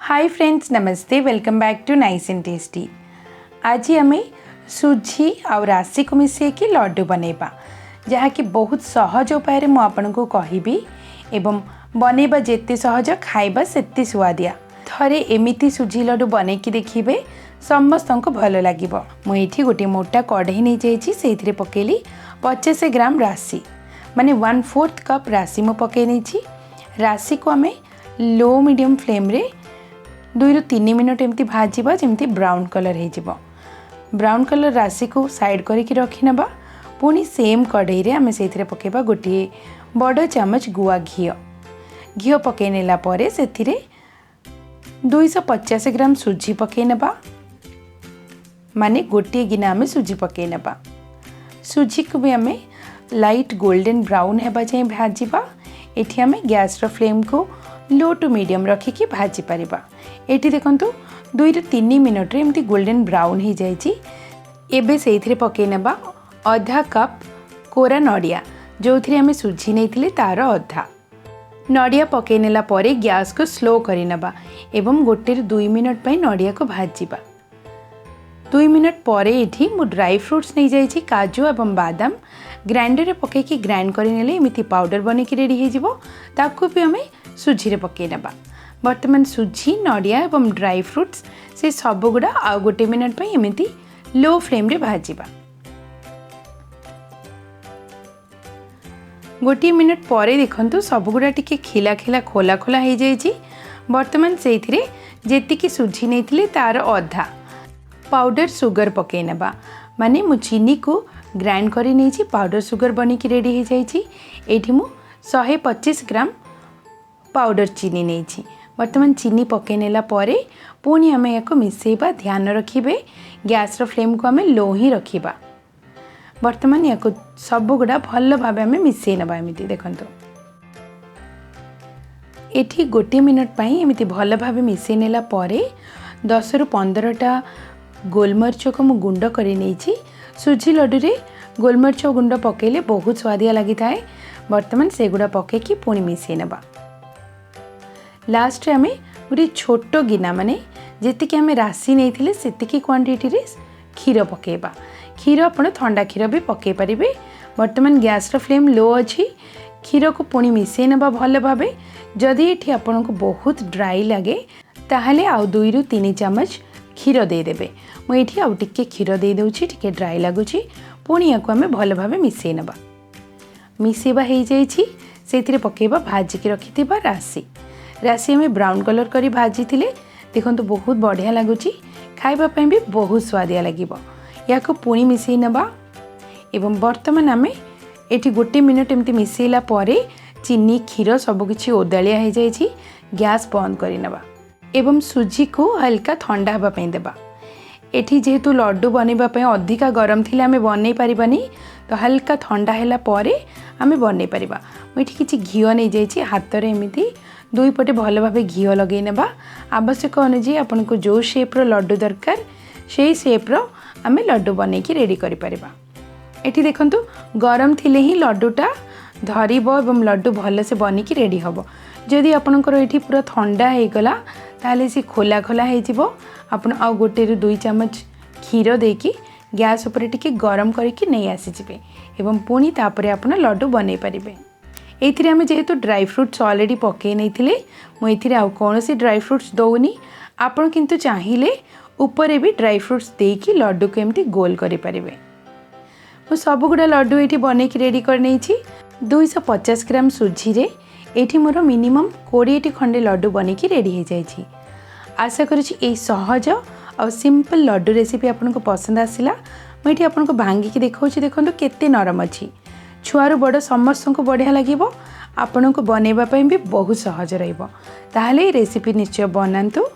हाय friends, नमस्ते। Welcome back to nice and tasty. आज आम सुजी आ राशि को मिसेकी लड्डू बनैबा, जहाँकि बहुत सहज उपाय मुझे कहबी एवं बनैबा जेते सहज खाइबा सेते सुआदिया। थरे एमिति सुजी लड्डू बनैकी देखिए, समस्त को भल लगे। मुझे गोटे मोटा कढ़ई नहीं जाइए, से पकेली 50 ग्राम राशि माने 1/4 कप राशि मु पकई नहीं। राशि को आम लो मीडियम फ्लेम रे 2 ରୁ 3 मिनट एमती भाजवा, जमती ब्राउन कलर हो। ब्राउन कलर राशि को साइड करके रखी नबा। पुणी सेम कढ़ई रे आम से पकेबा गोटे बड़ चामच गुआ घी पकई नेला परे से 250 ग्राम सुजी पकई नबा, माने गोटे गिना आम सुजी पकई नबा। सुजी को भी आम लाइट गोल्डन ब्राउन हेबा जाए भाजवा। एठी आम गैस रो फ्लेम को लो टू मीडियम रखिकी भाजी पारिबा। एठी देखंतु 2 ରୁ 3 मिनट रे एमती गोल्डन ब्राउन हो जाइए। एबे सेइथिरे पकई नेबा आधा कप कोरा नड़िया, जो थी आम सुजी नहीं तार अधा। नड़िया पकई नेला परे गैस को स्लो करी नबा एवं 1 ରୁ 2 मिनट पई नड़िया को भाजीबा। 2 मिनट परे एठी मु ड्राई फ्रूट्स नहीं जाइए, काजू एवं बादाम ग्राइंडर पकईकी ग्राइंड करनेले एमती पाउडर बनैकी रेडी हो। ताकू भी आम सुजी रे पकई नबा। बर्तमान सुजी नड़िया एवं ड्राई फ्रूट्स से सबगुड़ा आ 1 मिनट पई एमती लो फ्लेम रे भाजीबा। 1 मिनट परे देखंतु सबगुड़ा टिके खिला खिला खोला खोला हो जाइए। बर्तमान से जेतिकी सुजी नहीं तार अधा पाउडर सुगर पकई नबा, माने मु चीनी को ग्राइंड करी नहीं पाउडर सुगर बनिकी रेडी हो जाइए। एठी मु 125 ग्राम पाउडर चीनी नहीं। बर्तमान चीनी पकई नेला परे पुणी आम या मिसेबा। ध्यान रखिए गैस रो फ्लेम को आम लो ही रखिबा। बर्तमान या सबगुड़ा भल भाव आम मिसई नबा। एमती देखंतु एठी 1 मिनट पई एमती भल भाव मिसई नेला परे 10 ରୁ 15टा गोलमरीच को मु गुंड करी नहीं। सुजी लड्डू रे गोलमरीच गुंड पकेले बहुत स्वादिया लगी थाए। बर्तमान से गुड़ा पकईकी पुणी मिसई नबा। लास्ट आम गोटे छोट गिना माने जी आम राशि नहीं से क्वांटिटी रे क्षीर पकेबा। क्षीर आपण ठंडा क्षीर भी पकई पारे। बर्तमान गैस रो फ्लेम लो अच्छी। क्षीर को पुणी मिसई नबा भल भाव। जदि ये आपन को बहुत ड्राई लगे ताहले आउ 2 ରୁ 3 चामच क्षीर देदेवे। मुझे आउ टिके क्षीर दे दूची, टिके ड्राई लगुच। पुणी या आम भल भाव मिसई नबा। मिसेबा हो जाइए। से पकेबा भाजिकी रखि राशि। राशि आम ब्राउन कलर करी भाजी थिले। देखंतु बहुत बढ़िया लगुच, खाइबा पई भी बहुत स्वादिया लगिब। या पुणी मिसई नबा एवं बर्तमान आम एठी 1 मिनट एमती मिसईला परे चीनी क्षीर सबकिछि ओदालिया हो जाइए। गैस बंद करी नबा एवं सुजी को हल्का ठंडा हवा पई देबा। एठी जेहेतु लड्डू बनैबा पई अधिका गरम थिले आम बनै पारिबानी, तो हल्का ठंडा हैला परे आम बनै पारिबा। मुझे किछि घी नहीं जाइए। हाथ रे एमिति 2 पटे भल भाव घी लगे नेबा। आवश्यक अनुसार आपन को जो शेप्र लड्डू दरकार से शेप्र आम लड्डू बनैकी रेडी करि परिबा। एठी देखंतु गरम थिले ही लड्डूटा धरिब एवं लड्डू भल से बनिकी रेडी हबो। जदि आपनकर एठी पूरा ठंडा हो गला ताले सी खोला खोला हो जिवो। आपण आ 1 ରୁ 2 चामच क्षीर देकी गैस उपर टिके गरम करके नहीं आसी जिवे एवं पुणी तापरे आपण लड्डू बनै पारिबे। एथिरे आमे जेहेतु ड्राई फ्रूट्स ऑलरेडी पकई नहीं थिले, मु एथिरे आ कोनोसी ड्राई फ्रूट्स दउनी। आपण किंतु चाहिए ऊपर भी ड्राई फ्रूट्स देकी लड्डू को एमती गोल करि पारिबे। मु सबगुड़ा लड्डू एठी बनैकी रेडी कर नहीं। 250 ग्राम सुजी रे एठी मोर मिनिमम 20 खंडे लड्डू बनैकी रेडी हो जाइए। आशा करुछि सहज और सिंपल लड्डू रेसिपी आपको पसंद आसला। मुझे आपको भांगिकी देखा देखो केते नरम अच्छी। छुआरू बड़ समस्त को बढ़िया लगे। आपण को बनैबा भी बहुत सहज रही। रेसिपी निश्चय बनातु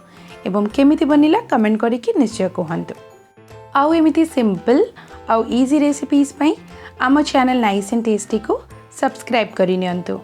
एवं केमिति बनिला कमेंट करके निश्चय कहतु। आउ एमिति सिंपल आउ इजी रेसिपीज आम चैनल नाइस एंड टेस्टी को सब्सक्राइब करि नियंतु।